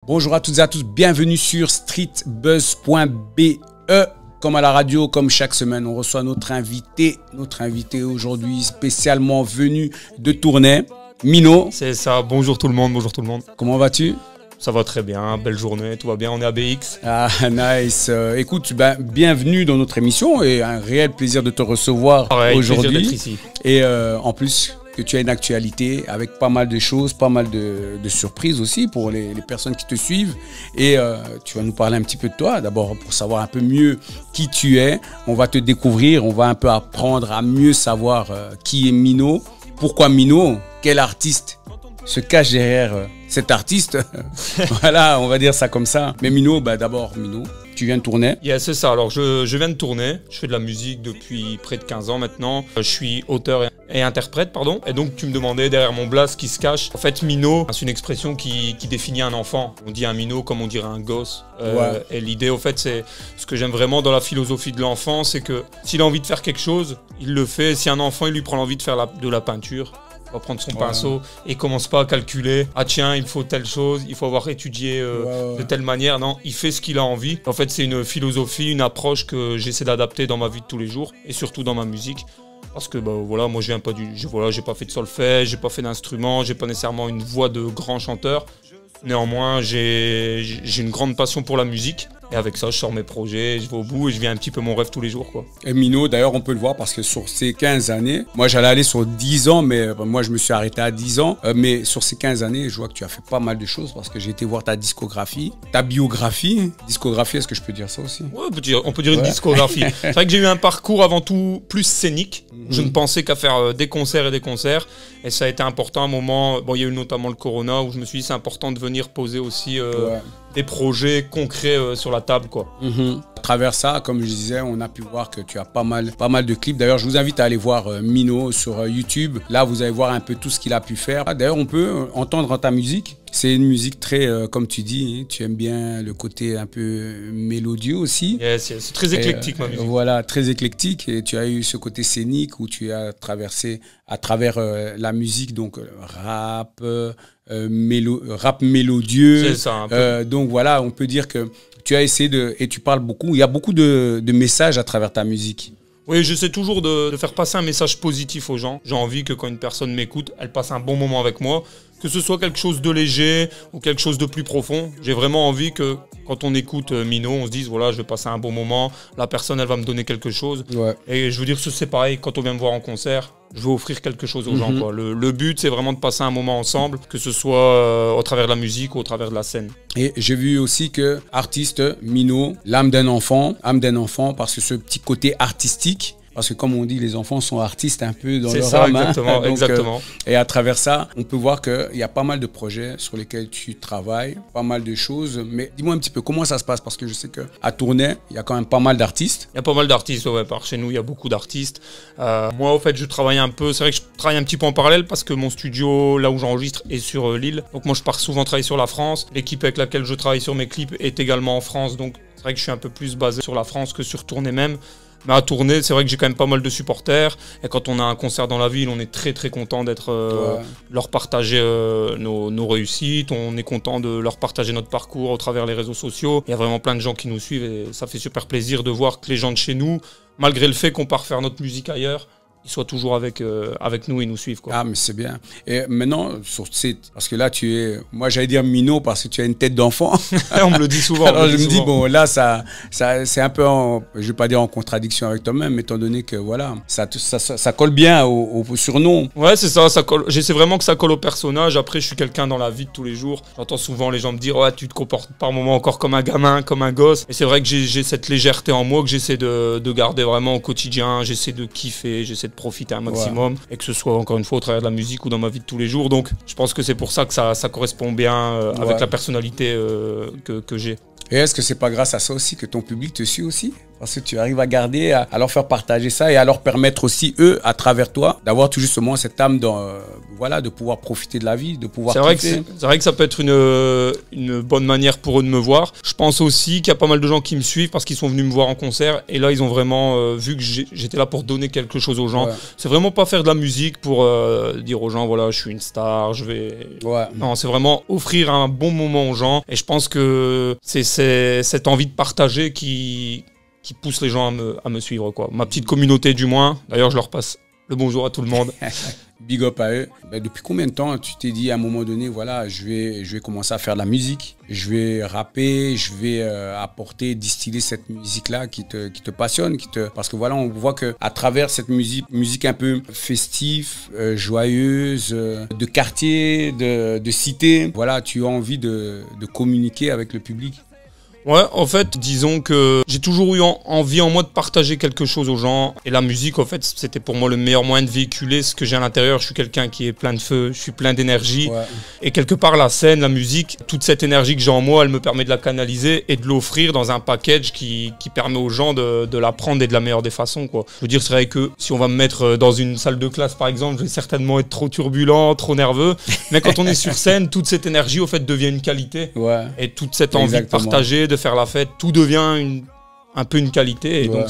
Bonjour à toutes et à tous, bienvenue sur streetbuzz.be. Comme à la radio, comme chaque semaine, on reçoit notre invité. Notre invité aujourd'hui spécialement venu de Tournai, Mino. C'est ça, bonjour tout le monde, bonjour tout le monde. Comment vas-tu? Ça va très bien, belle journée, tout va bien, on est à BX. Ah, nice. Écoute, bienvenue dans notre émission et un réel plaisir de te recevoir aujourd'hui. Et en plus, que tu as une actualité avec pas mal de choses, pas mal de surprises aussi pour les personnes qui te suivent. Et tu vas nous parler un petit peu de toi, d'abord pour savoir un peu mieux qui tu es. On va te découvrir, on va un peu apprendre à mieux savoir qui est Mino. Pourquoi Mino? Quel artiste se cache derrière cet artiste? Voilà, on va dire ça comme ça. Mais Mino, d'abord Mino, tu viens de Tournai. Yeah, c'est ça, alors je viens de Tournai, je fais de la musique depuis près de 15 ans maintenant. Je suis auteur et interprète, pardon. Et donc tu me demandais derrière mon blaze qui se cache. En fait, Mino, c'est une expression qui définit un enfant. On dit un minot comme on dirait un gosse. Ouais. Et l'idée, au fait, c'est ce que j'aime vraiment dans la philosophie de l'enfant, c'est que s'il a envie de faire quelque chose, il le fait. Si un enfant, il lui prend l'envie de faire de la peinture, il va prendre son pinceau et commence pas à calculer. Ah tiens, il faut telle chose, il faut avoir étudié de telle manière. Non, il fait ce qu'il a envie. En fait, c'est une philosophie, une approche que j'essaie d'adapter dans ma vie de tous les jours et surtout dans ma musique. Parce que voilà, moi je viens pas j'ai pas fait de solfège, j'ai pas fait d'instrument, j'ai pas nécessairement une voix de grand chanteur. Néanmoins, j'ai une grande passion pour la musique. Et avec ça, je sors mes projets, je vais au bout et je vis un petit peu mon rêve tous les jours, quoi. Et Mino, d'ailleurs, on peut le voir parce que sur ces 15 années, moi j'allais aller sur 10 ans, mais moi je me suis arrêté à 10 ans. Mais sur ces 15 années, je vois que tu as fait pas mal de choses parce que j'ai été voir ta discographie, ta biographie. Discographie, est-ce que je peux dire ça aussi? Ouais, on peut dire une discographie. C'est vrai que j'ai eu un parcours avant tout plus scénique. Je ne pensais qu'à faire des concerts et des concerts. Et ça a été important à un moment. Bon, il y a eu notamment le Corona où je me suis dit c'est important de venir poser aussi des projets concrets sur la table, quoi. À travers ça, comme je disais, on a pu voir que tu as pas mal de clips. D'ailleurs, je vous invite à aller voir Mino sur YouTube. Là, vous allez voir un peu tout ce qu'il a pu faire. D'ailleurs, on peut entendre ta musique. C'est une musique très, comme tu dis, tu aimes bien le côté un peu mélodieux aussi. Yes, c'est très éclectique, ma musique. Voilà, très éclectique. Et tu as eu ce côté scénique où tu as traversé à travers la musique, donc rap, rap mélodieux. C'est ça, un peu. Donc voilà, on peut dire que tu as essayé et tu parles beaucoup, il y a beaucoup de messages à travers ta musique. Oui, j'essaie toujours de faire passer un message positif aux gens. J'ai envie que quand une personne m'écoute, elle passe un bon moment avec moi. Que ce soit quelque chose de léger ou quelque chose de plus profond. J'ai vraiment envie que quand on écoute Mino, on se dise voilà, je vais passer un bon moment. La personne, elle va me donner quelque chose. Ouais. Et je veux dire, c'est pareil, quand on vient me voir en concert, je veux offrir quelque chose aux gens, quoi. Le but, c'est vraiment de passer un moment ensemble, que ce soit au travers de la musique ou au travers de la scène. Et j'ai vu aussi que artiste, Mino, l'âme d'un enfant, parce que ce petit côté artistique, parce que comme on dit, les enfants sont artistes un peu dans leur âme. Exactement, Donc, exactement. Et à travers ça, on peut voir qu'il y a pas mal de projets sur lesquels tu travailles, pas mal de choses. Mais dis-moi un petit peu, comment ça se passe? Parce que je sais qu'à Tournai, il y a quand même pas mal d'artistes. Il y a pas mal d'artistes, ouais, par chez nous, il y a beaucoup d'artistes. Moi, au fait, je travaille un peu, c'est vrai que je travaille un petit peu en parallèle parce que mon studio, là où j'enregistre, est sur l'île. Donc moi, je pars souvent travailler sur la France. L'équipe avec laquelle je travaille sur mes clips est également en France. Donc c'est vrai que je suis un peu plus basé sur la France que sur Tournai même. Mais à Tournai, c'est vrai que j'ai quand même pas mal de supporters. Et quand on a un concert dans la ville, on est très très content d'être leur partager nos réussites. On est content de leur partager notre parcours au travers les réseaux sociaux. Il y a vraiment plein de gens qui nous suivent et ça fait super plaisir de voir que les gens de chez nous, malgré le fait qu'on part faire notre musique ailleurs, ils soient toujours avec nous et nous suivent, quoi. Ah, mais c'est bien. Et maintenant, parce que là, moi j'allais dire Mino parce que tu as une tête d'enfant. On me le dit souvent. Alors je me dis, bon, là, ça c'est un peu, je vais pas dire en contradiction avec toi-même, étant donné que voilà, ça colle bien au surnom. Ouais, c'est ça, ça colle. J'essaie vraiment que ça colle au personnage. Après, je suis quelqu'un dans la vie de tous les jours. J'entends souvent les gens me dire, ouais, tu te comportes par moments encore comme un gamin, comme un gosse. Et c'est vrai que j'ai cette légèreté en moi que j'essaie de garder vraiment au quotidien. J'essaie de kiffer, j'essaie de profiter un maximum et que ce soit encore une fois au travers de la musique ou dans ma vie de tous les jours. Donc je pense que c'est pour ça que ça correspond bien avec la personnalité que j'ai. Et est-ce que c'est pas grâce à ça aussi que ton public te suit aussi? parce que tu arrives à garder, à leur faire partager ça et à leur permettre aussi, eux, à travers toi, d'avoir tout justement cette âme voilà, de pouvoir profiter de la vie, de pouvoir c'est vrai que ça peut être une bonne manière pour eux de me voir. Je pense aussi qu'il y a pas mal de gens qui me suivent parce qu'ils sont venus me voir en concert et là, ils ont vraiment vu que j'étais là pour donner quelque chose aux gens. Ouais. C'est vraiment pas faire de la musique pour dire aux gens, voilà, je suis une star, je vais... Ouais. Non, c'est vraiment offrir un bon moment aux gens et je pense que c'est cette envie de partager qui pousse les gens à me suivre, quoi. Ma petite communauté du moins. D'ailleurs, je leur passe le bonjour à tout le monde. Big up à eux. Ben, depuis combien de temps tu t'es dit à un moment donné, voilà, je vais commencer à faire de la musique, je vais rapper, je vais apporter, distiller cette musique-là qui te passionne, parce que voilà, on voit que à travers cette musique un peu festive, joyeuse, de quartier, de cité, voilà, tu as envie de communiquer avec le public. Ouais, en fait, disons que j'ai toujours eu envie en moi de partager quelque chose aux gens. Et la musique, en fait, c'était pour moi le meilleur moyen de véhiculer ce que j'ai à l'intérieur. Je suis quelqu'un qui est plein de feu, je suis plein d'énergie. Ouais. Et quelque part, la scène, la musique, toute cette énergie que j'ai en moi, elle me permet de la canaliser et de l'offrir dans un package qui permet aux gens de la prendre et de la meilleure des façons, quoi. Je veux dire, c'est vrai que si on va me mettre dans une salle de classe, par exemple, je vais certainement être trop turbulent, trop nerveux. Mais quand on est sur scène, toute cette énergie, au fait, devient une qualité. Ouais. Et toute cette envie de partager, de faire la fête, tout devient un peu une qualité et ouais. Donc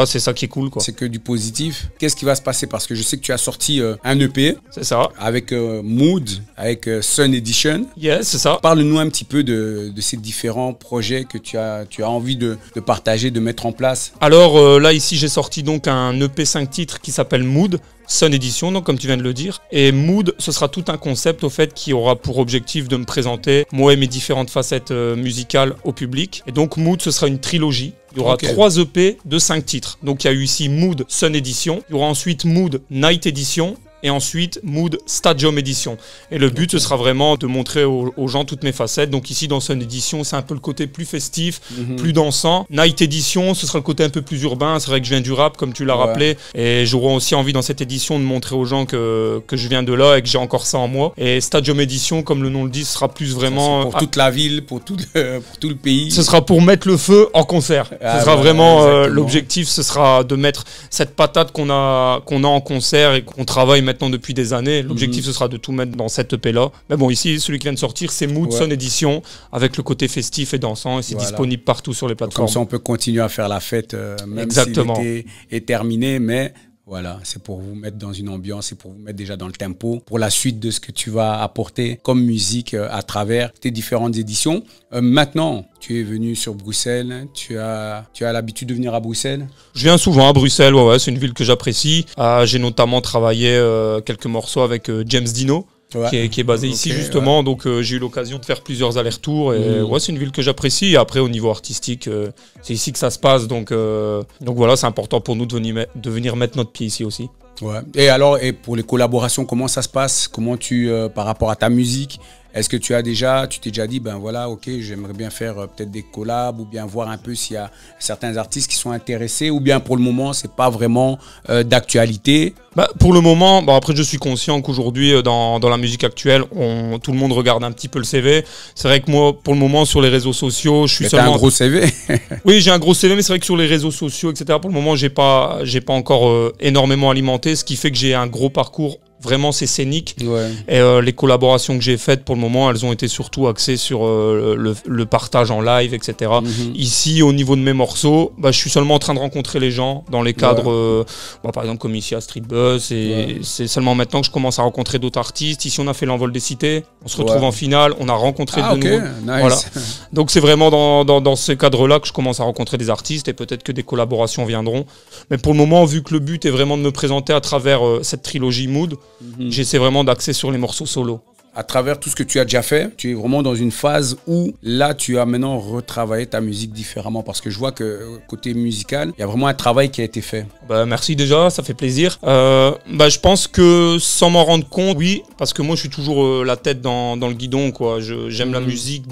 c'est ça qui est cool, quoi. C'est que du positif. Qu'est-ce qui va se passer? Parce que je sais que tu as sorti un EP. C'est ça. Avec Mood, avec Sun Edition. Yes, c'est ça. Parle-nous un petit peu de ces différents projets que tu as envie de partager, de mettre en place. Alors là, ici, j'ai sorti donc un EP 5 titres qui s'appelle Mood. Sun Edition, donc comme tu viens de le dire. Et Mood, ce sera tout un concept au fait qui aura pour objectif de me présenter moi et mes différentes facettes musicales au public. Et donc Mood, ce sera une trilogie. Il y aura 3 EP de 5 titres. Donc il y a eu ici Mood Sun Edition. Il y aura ensuite Mood Night Edition. Et ensuite Mood Stadium Edition. Et le but, ce sera vraiment de montrer aux gens toutes mes facettes. Donc ici, dans Sun Edition, c'est un peu le côté plus festif, plus dansant. Night Edition, ce sera le côté un peu plus urbain. C'est vrai que je viens du rap, comme tu l'as rappelé. Et j'aurai aussi envie dans cette édition de montrer aux gens que je viens de là et que j'ai encore ça en moi. Et Stadium Edition, comme le nom le dit, ce sera plus vraiment... pour toute la ville, pour tout le pays. Ce sera pour mettre le feu en concert. Ce sera vraiment l'objectif, ce sera de mettre cette patate qu'on a en concert et qu'on travaille maintenant depuis des années. L'objectif, ce sera de tout mettre dans cette EP là. Mais bon, ici, celui qui vient de sortir, c'est Mood Sun Edition avec le côté festif et dansant. Et c'est disponible partout sur les plateformes. Comme ça, on peut continuer à faire la fête, même si l'été est terminé. Mais voilà, c'est pour vous mettre dans une ambiance, c'est pour vous mettre déjà dans le tempo pour la suite de ce que tu vas apporter comme musique à travers tes différentes éditions. Maintenant, tu es venu sur Bruxelles, tu as l'habitude de venir à Bruxelles? Je viens souvent à Bruxelles, ouais, c'est une ville que j'apprécie. J'ai notamment travaillé quelques morceaux avec James Dino. Ouais. Qui est basé ici justement, donc j'ai eu l'occasion de faire plusieurs allers-retours et ouais, c'est une ville que j'apprécie. Et après au niveau artistique, c'est ici que ça se passe, donc voilà, c'est important pour nous de venir mettre notre pied ici aussi. Ouais. Et alors, pour les collaborations, comment ça se passe? Comment par rapport à ta musique, est-ce que tu t'es déjà dit, ben voilà, ok, j'aimerais bien faire peut-être des collabs ou bien voir un peu s'il y a certains artistes qui sont intéressés, ou bien pour le moment, c'est pas vraiment d'actualité? Pour le moment, après je suis conscient qu'aujourd'hui dans la musique actuelle, tout le monde regarde un petit peu le CV. C'est vrai que moi, pour le moment, sur les réseaux sociaux, je suis seulement... T'as un gros CV? Oui, j'ai un gros CV, mais c'est vrai que sur les réseaux sociaux, etc., pour le moment, j'ai pas encore énormément alimenté, ce qui fait que j'ai un gros parcours. Vraiment, c'est scénique. Ouais. Et les collaborations que j'ai faites, pour le moment, elles ont été surtout axées sur le partage en live, etc. Ici, au niveau de mes morceaux, je suis seulement en train de rencontrer les gens dans les cadres, par exemple, comme ici à Street Buzz. Et c'est seulement maintenant que je commence à rencontrer d'autres artistes. Ici, on a fait l'envol des cités. On se retrouve en finale. On a rencontré de nouveau. Nice. Voilà. Donc, c'est vraiment dans ce cadre-là que je commence à rencontrer des artistes et peut-être que des collaborations viendront. Mais pour le moment, vu que le but est vraiment de me présenter à travers cette trilogie Mood, j'essaie vraiment d'axer sur les morceaux solo. À travers tout ce que tu as déjà fait, tu es vraiment dans une phase où là, tu as maintenant retravaillé ta musique différemment, parce que je vois que côté musical, il y a vraiment un travail qui a été fait. Merci déjà, ça fait plaisir. Je pense que sans m'en rendre compte, oui, parce que moi je suis toujours la tête dans le guidon, quoi. J'aime la musique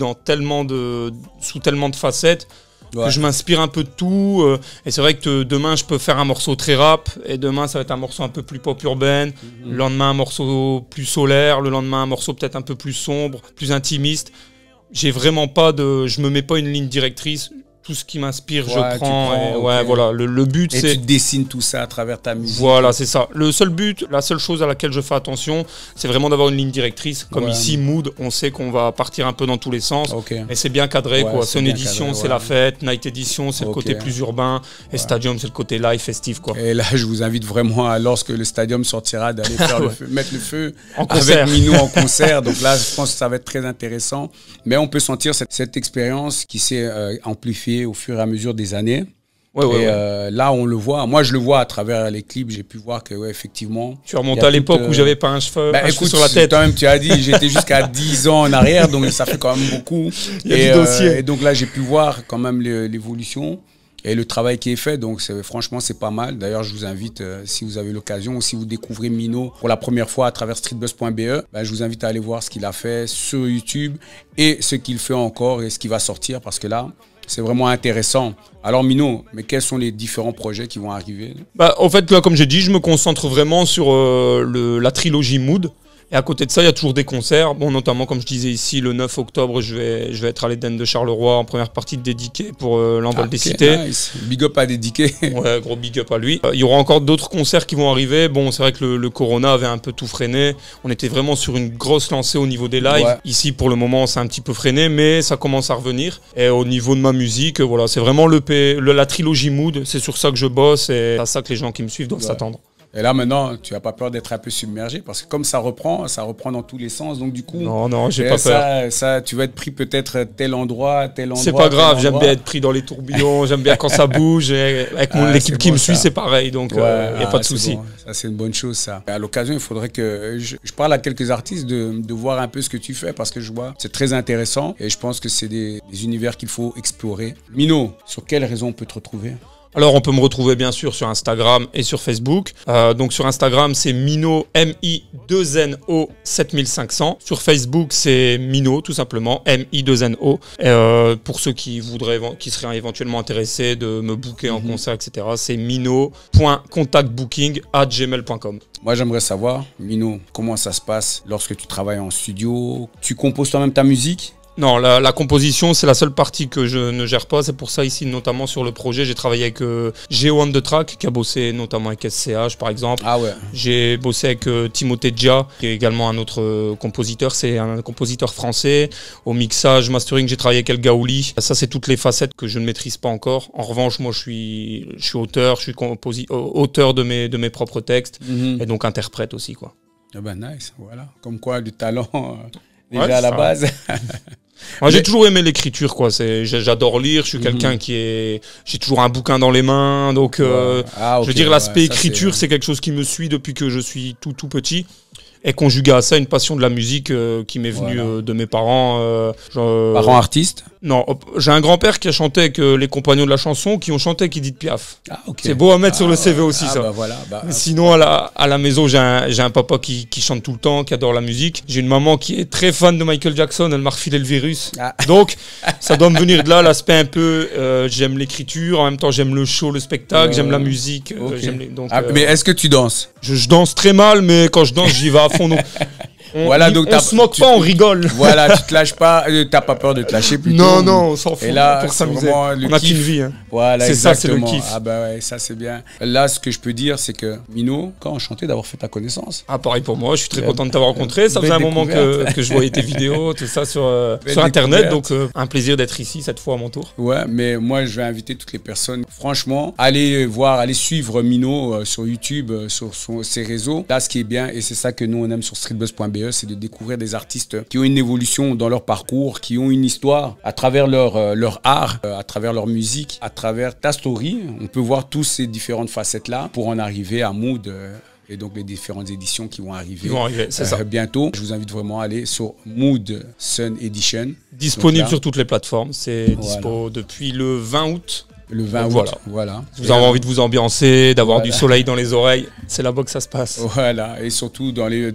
sous tellement de facettes. Que je m'inspire un peu de tout et c'est vrai que demain je peux faire un morceau très rap et demain ça va être un morceau un peu plus pop urbaine, le lendemain un morceau plus solaire, le lendemain un morceau peut-être un peu plus sombre, plus intimiste. Je me mets pas une ligne directrice, tout ce qui m'inspire, je prends. Ouais, voilà. Le but, c'est... Et tu dessines tout ça à travers ta musique. Voilà, c'est ça. Le seul but, la seule chose à laquelle je fais attention, c'est vraiment d'avoir une ligne directrice. Comme ici, Mood, on sait qu'on va partir un peu dans tous les sens. Et c'est bien cadré, quoi. C'est une édition, c'est la fête. Night Edition, c'est le côté plus urbain. Et Stadium, c'est le côté live, festif, quoi. Et là, je vous invite vraiment, lorsque le Stadium sortira, d'aller faire mettre le feu en concert. Avec Mino en concert. Donc là, je pense que ça va être très intéressant. Mais on peut sentir cette expérience qui s'est amplifiée au fur et à mesure des années. Là, on le voit. Moi, je le vois à travers les clips. J'ai pu voir que, effectivement... Tu remontes à l'époque où j'avais pas un cheveu, écoute, sur la tête. Toi-même, tu as dit, j'étais jusqu'à 10 ans en arrière, donc ça fait quand même beaucoup. Il y a du dossier. Et donc là, j'ai pu voir quand même l'évolution et le travail qui est fait. Donc, franchement, c'est pas mal. D'ailleurs, je vous invite, si vous avez l'occasion, ou si vous découvrez Mino pour la première fois à travers streetbuzz.be, je vous invite à aller voir ce qu'il a fait sur YouTube et ce qu'il fait encore et ce qui va sortir, parce que là, c'est vraiment intéressant. Alors Mino, mais quels sont les différents projets qui vont arriver? En fait, là, comme j'ai dit, je me concentre vraiment sur la trilogie Mood. Et à côté de ça, il y a toujours des concerts. Bon, notamment, comme je disais ici, le 9 octobre, je vais être à l'Éden de Charleroi en première partie de Dédiqué pour l'Envol des Cités. Nice. Big up à Dédiqué. Ouais, gros big up à lui. Il y aura encore d'autres concerts qui vont arriver. Bon, c'est vrai que le Corona avait un peu tout freiné. On était vraiment sur une grosse lancée au niveau des lives. Ici, pour le moment, c'est un petit peu freiné, mais ça commence à revenir. Et au niveau de ma musique, voilà, c'est vraiment la trilogie Mood. C'est sur ça que je bosse et c'est à ça que les gens qui me suivent doivent s'attendre. Et là, maintenant, tu n'as pas peur d'être un peu submergé, parce que comme ça reprend dans tous les sens. Donc, du coup, non, j'ai pas peur. Ça, tu vas être pris peut-être tel endroit. C'est pas grave, j'aime bien être pris dans les tourbillons, j'aime bien quand ça bouge. Et avec l'équipe qui me suit, c'est pareil, donc il n'y a pas de souci. Bon. Ça, c'est une bonne chose, ça. À l'occasion, il faudrait que je parle à quelques artistes de voir un peu ce que tu fais, parce que je vois, c'est très intéressant. Et je pense que c'est des univers qu'il faut explorer. Mino, sur quelles raisons on peut te retrouver? Alors, on peut me retrouver bien sûr sur Instagram et sur Facebook. Donc sur Instagram, c'est Mino, M-I-2-N-O 7500. Sur Facebook, c'est Mino, tout simplement, M-I-2-N-O. Pour ceux qui seraient éventuellement intéressés de me booker en concert, etc., c'est mino.contactbooking@gmail.com. Moi, j'aimerais savoir, Mino, comment ça se passe lorsque tu travailles en studio? Tu composes toi-même ta musique? Non, la composition, c'est la seule partie que je ne gère pas. C'est pour ça, ici, notamment sur le projet, j'ai travaillé avec Geo on the Track, qui a bossé notamment avec SCH, par exemple. Ah ouais. J'ai bossé avec Timothée Dia, qui est également un autre compositeur. C'est un compositeur français. Au mixage, mastering, j'ai travaillé avec El Gaouli. Ça, c'est toutes les facettes que je ne maîtrise pas encore. En revanche, moi, je suis auteur, je suis auteur de mes propres textes, et donc interprète aussi, quoi. Ah ben nice, voilà. Comme quoi, du talent déjà à la base. Moi, j'ai toujours aimé l'écriture, quoi. J'adore lire. Je suis quelqu'un j'ai toujours un bouquin dans les mains, donc je veux dire, l'aspect écriture, c'est quelque chose qui me suit depuis que je suis tout petit. Et conjugué à ça, une passion de la musique qui m'est venue de mes parents. Parents artistes? Non, j'ai un grand-père qui a chanté avec les Compagnons de la chanson, qui ont chanté avec Edith Piaf. Ah, okay. C'est beau à mettre sur le CV aussi, ça. Bah voilà, sinon, à la maison, j'ai un papa qui chante tout le temps, qui adore la musique. J'ai une maman qui est très fan de Michael Jackson, elle m'a refilé le virus. Donc, ça doit me venir de là, l'aspect un peu, j'aime l'écriture, en même temps j'aime le show, le spectacle, j'aime la musique. Mais est-ce que tu danses? Je danse très mal, mais quand je danse, j'y vais à fond. Donc, on se moque pas, on rigole. Voilà, tu te lâches pas, t'as pas peur de te lâcher plutôt. Non, on s'en fout. Et là, pour s'amuser. On a qu'une vie. Hein. Voilà, c'est ça, c'est le kiff. Ah bah ouais, ça c'est bien. Là, ce que je peux dire, c'est que Mino, quand enchanté d'avoir fait ta connaissance. Ah, pareil pour moi, je suis très content de t'avoir rencontré. Ça faisait un moment que je voyais tes vidéos, tout ça sur Internet. Donc, un plaisir d'être ici cette fois à mon tour. Ouais, mais moi, je vais inviter toutes les personnes. Franchement, allez suivre Mino sur YouTube, sur ses réseaux. Là, ce qui est bien, et c'est ça que nous, on aime sur streetbuzz.be, c'est de découvrir des artistes qui ont une évolution dans leur parcours, qui ont une histoire à travers leur art, à travers leur musique, à travers ta story. On peut voir tous ces différentes facettes-là pour en arriver à Mood et donc les différentes éditions qui vont arriver, c'est ça. Bientôt. Je vous invite vraiment à aller sur Mood Sun Edition. Disponible sur toutes les plateformes. C'est dispo depuis le 20 août. Le 20 août, voilà. Vous avez envie de vous ambiencer, d'avoir du soleil dans les oreilles, c'est là-bas que ça se passe. Voilà, et surtout dans les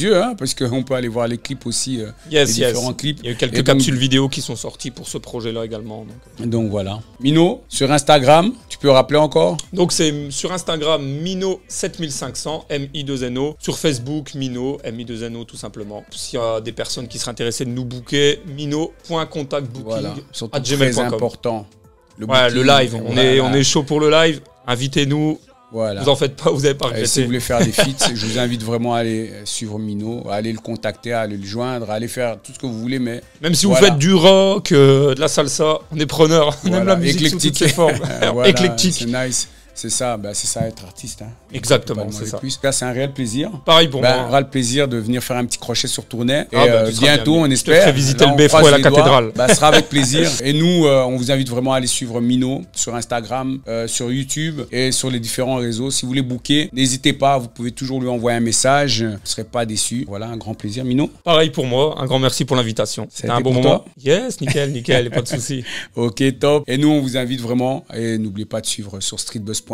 yeux, hein, parce qu'on peut aller voir les clips aussi, les différents clips. Il y a eu quelques capsules vidéo qui sont sorties pour ce projet-là également. Donc voilà. Mino, sur Instagram, tu peux rappeler encore? Donc c'est sur Instagram, Mino7500, M-I-2-N-O. Sur Facebook, Mino, M-I-2-N-O tout simplement. S'il y a des personnes qui seraient intéressées de nous booker, mino.contactbooking@gmail.com. Très important. le live. On est chaud pour le live. Invitez-nous. Voilà. Vous en faites pas, vous n'avez pas regretté. Si vous voulez faire des feats, je vous invite vraiment à aller suivre Mino, à aller le contacter, à aller le joindre, à aller faire tout ce que vous voulez. Mais même si vous faites du rock, de la salsa, on est preneur. On aime la musique sous toutes ses formes. Éclectique. C'est nice. C'est ça, c'est ça être artiste. Hein. Exactement, c'est ça. Là, c'est un réel plaisir. Pareil pour moi. On aura le plaisir de venir faire un petit crochet sur Tournai. Et bientôt, on espère. Je te ferai visiter le beffroi et la cathédrale. Ce sera avec plaisir. Et nous, on vous invite vraiment à aller suivre Mino sur Instagram, sur YouTube et sur les différents réseaux. Si vous voulez booker, n'hésitez pas. Vous pouvez toujours lui envoyer un message. Vous ne serez pas déçus. Voilà, un grand plaisir, Mino. Pareil pour moi. Un grand merci pour l'invitation. C'était un bon moment. Yes, nickel, pas de souci. Ok, top. Et nous, on vous invite vraiment. Et n'oubliez pas de suivre sur streetbuzz.be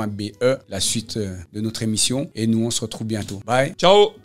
la suite de notre émission. Et nous, on se retrouve bientôt. Bye. Ciao.